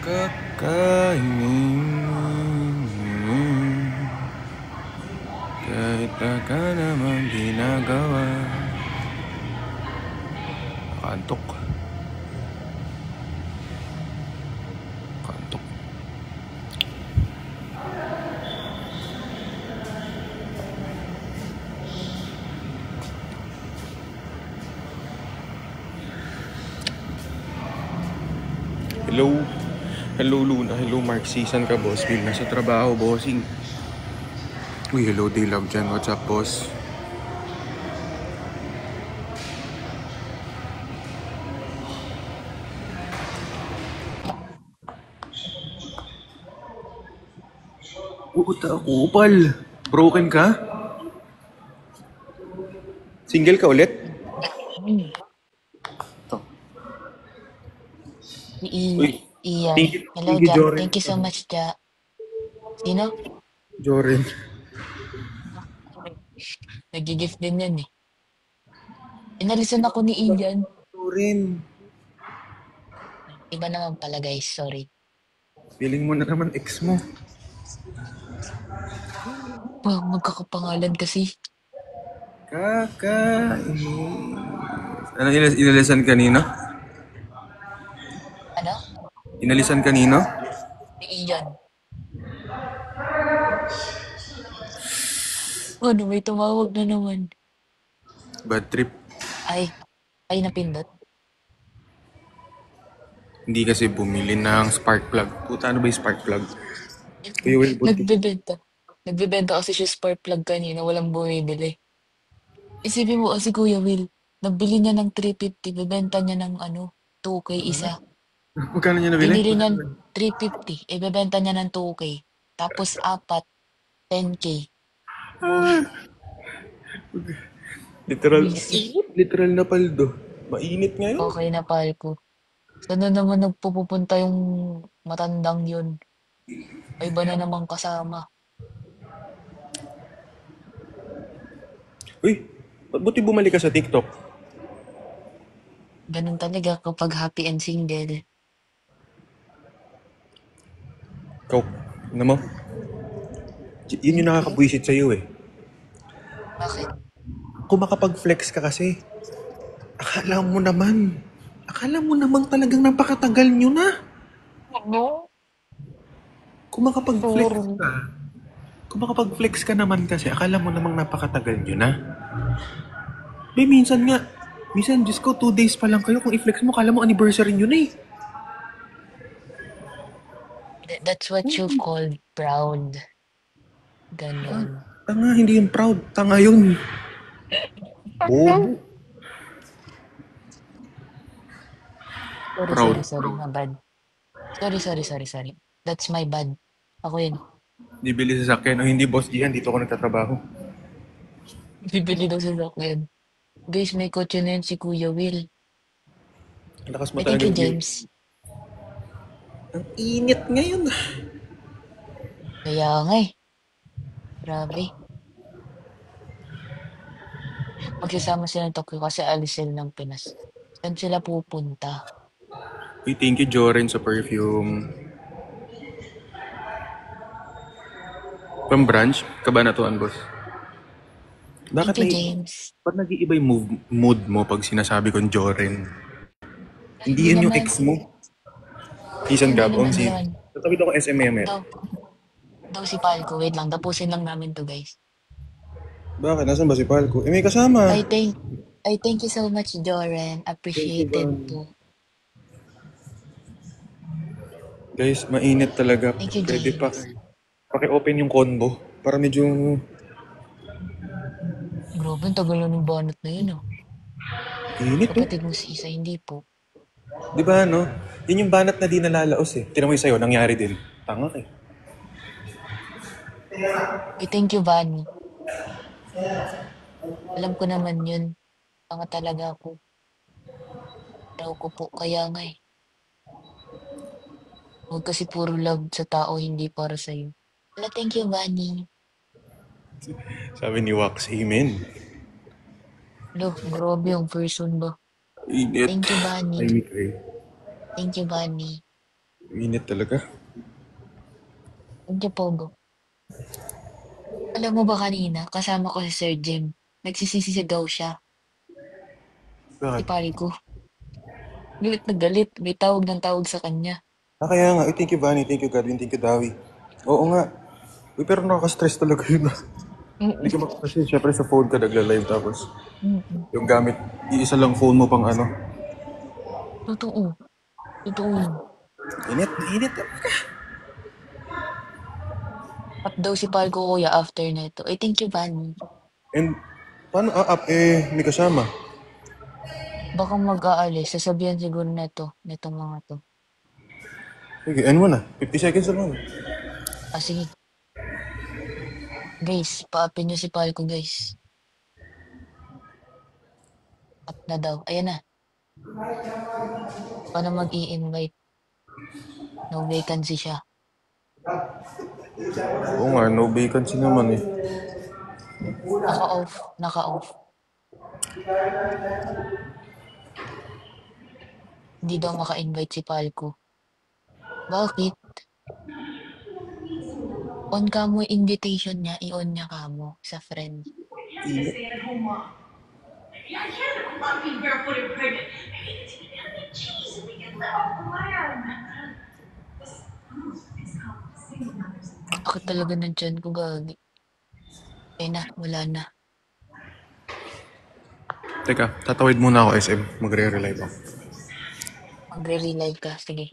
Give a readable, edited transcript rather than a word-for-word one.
kakainin kahit ka naman ginagawa. Kantok. Hello. Hello Luna. Hello Mark. Season ka, boss. Bill, nasa trabaho, bossing. Uy, hello Day-Love dyan. What's up, boss? Puta, kupal. Broken ka? Single ka ulit? Ito. Uy, Ian. Hello, thank you, Ja. Joren. Thank you so much, Ja. Sino? Joren. Nag-gift din yan eh. Inalisan ako ni Ian. Joren. Iba naman pala guys, sorry. Feeling mo na naman ex mo. Magkakapangalan kasi. Kakainin. Ano inalisan kanino? Ano? Inalisan kanino? Ni Ian. Ano, may tumawag na naman. Bad trip. Ay napindot. Hindi kasi bumili ng spark plug. Puta, ano ba yung spark plug? Kuya Will, buntis. Nagbebenta kasi siya spark plug kanina, walang bumibili. Isipin mo kasi Kuya Will, nagbili niya ng 350, bebenta niya ng 2K isa. Magkano niya nabili? Binili niya 350, ibebenta niya ng 2K. Tapos apat, 10K. Literal, Crazy. literal na paldo. Mainit ngayon. Okay na palko. Sana naman nagpupunta yung matandang yun. Ay iba na namang kasama. Uy, buti bumalik ka sa TikTok. Ganun talaga kapag happy and single. Ikaw, ano mo? Yun yung nakakabwisit sa'yo eh. Bakit? Kung makapag-flex ka kasi, akala mo naman talagang napakatagal nyo na. Ano? Kung makapag-flex Sorry. ka, kung makapag-flex ka naman kasi, akala mo namang napakatagal nyo na. Minsan, Diyos ko, 2 days pa lang kayo. Kung i-flex mo, kala mo anniversary nyo na eh. That's what you call proud. Ganon. Tanga, hindi yung proud. Tanga yun. Bobo. Proud. Sorry, my bad. Sorry. That's my bad. Ako yun. Bibili sa sakyan. O hindi, boss Gian, dito ako nagtatrabaho. Bibili daw sa sakyan. Guys, may kotse na yun si Kuya Will. Lakas mo Ay, thank talaga. you, James. Ang init ngayon. Kaya nga eh. Grabe. Magsasama sila ng Tokyo kasi alis sila ng Pinas. Saan sila pupunta? Uy, thank you, Joren, sa perfume. From branch, Kabanatuan, boss. Thank you, James. Ba't nag-iiba yung mood mo pag sinasabi kong Joren? Hindi Hindi yun yung naman. ex mo. Isang Hindi gabong naman si... yun. Tatawid ako SMM eh. Daw si Palco. Wait lang, tapusin lang namin to guys. Bakit? Nasaan ba si Palco? Eh, may kasama. I thank you so much, Joren. Thank you, Appreciated Van. po. Guys, mainit talaga. Thank you, Pwede pa. James. Paki-open yung convo. Para medyo... Grabe, ang tagal na ng banat na yun, oh. Init eh. Kapatid mo si Isa, hindi po. Di ba, no? Yun yung banat na di nalalaos eh. Tinan mo yung sa'yo, nangyari din. Tanga eh. Ay, thank you, Vani. Alam ko naman yun. Tanga talaga ako. Raw ko po, kaya nga eh. Huwag kasi puro love sa tao, hindi para sa'yo. Wala, thank you, Vani. Sabi ni Wax, amen. Lo, grabe yung person ba? Init. Thank you, Vani. Tahimik eh. Thank you, Vani. Init talaga. Thank you, Pogo. Alam mo ba kanina, kasama ko si Sir Jim. Nagsisisigaw siya. Si Bakit? pare ko. Galit na galit. May tawag ng tawag sa kanya. Kaya nga. Thank you, Bunny. Thank you, Godwin. Thank you, Dawi. Oo nga. Uy, pero nakaka-stress talaga yun ah. Hindi Mm-mm. ka kasi syempre sa phone ka nagla-live tapos Mm-mm. yung gamit, iisa lang phone mo pang ano. Totoo. Totoo yun. Init, init. Up daw si pare ko kuya after nito. Ay, thank you, Vanny. And paano up may kasama? Baka mag-aalis. Sasabihan siguro nito. Nitong mga to. Sige, end mo na. 50 seconds lang. Ah, sige. Guys, pa-upin nyo si pare ko, guys. Up na daw. Ayan na. Paano mag-i-invite? No vacancy siya. Oo nga, no vacancy naman eh. Naka-off. Naka-off. Hindi daw maka-invite si Palco. Bakit? On ka mo invitation niya, i-on niya ka mo sa friend. Yeah, I can't love being barefoot and pregnant. I need to be able to get cheese and we can live off the land. This is called single mothers. Sakit talaga ng tiyan ko, gagi. Ayun na, wala na. Teka, tatawid muna ako SM. Magre-relive ako. Magre-relive ka. Sige.